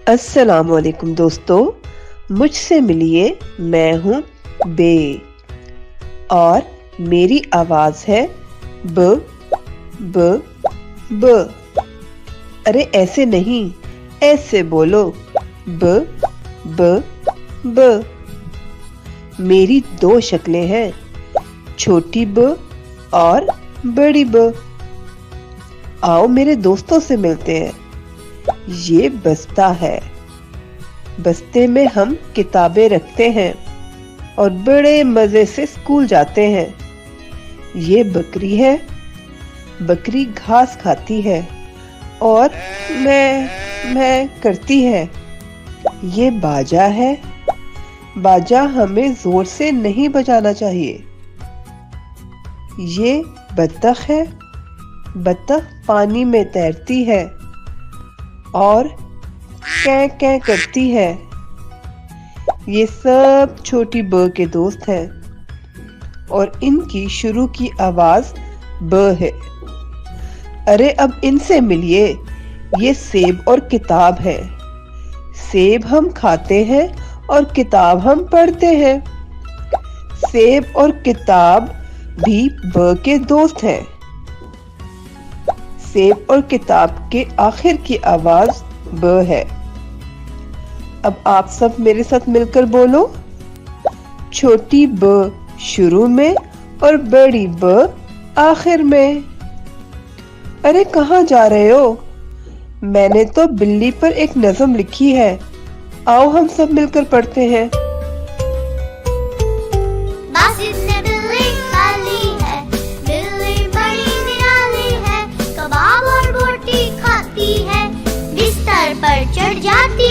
अस्सलाम वालेकुम दोस्तों, मुझसे मिलिए। मैं हूँ बे और मेरी आवाज है ब ब ब। अरे ऐसे नहीं, ऐसे बोलो, ब ब ब। मेरी दो शक्लें हैं, छोटी ब और बड़ी ब। आओ मेरे दोस्तों से मिलते हैं। ये बस्ता है, बस्ते में हम किताबें रखते हैं और बड़े मजे से स्कूल जाते हैं। ये बकरी है, बकरी घास खाती है और मैं करती है। ये बाजा है, बाजा हमें जोर से नहीं बजाना चाहिए। ये बत्तख है, बत्तख पानी में तैरती है और कै कै करती है। ये सब छोटी ब के दोस्त हैं और इनकी शुरू की आवाज ब है। अरे अब इनसे मिलिए। ये सेब और किताब है। सेब हम खाते हैं और किताब हम पढ़ते हैं। सेब और किताब भी ब के दोस्त हैं। सेब और किताब के आखिर की आवाज ब है। अब आप सब मेरे साथ मिलकर बोलो, छोटी ब शुरू में और बड़ी ब आखिर में। अरे कहाँ जा रहे हो? मैंने तो बिल्ली पर एक नज़म लिखी है, आओ हम सब मिलकर पढ़ते हैं। बिस्तर पर चढ़ जाती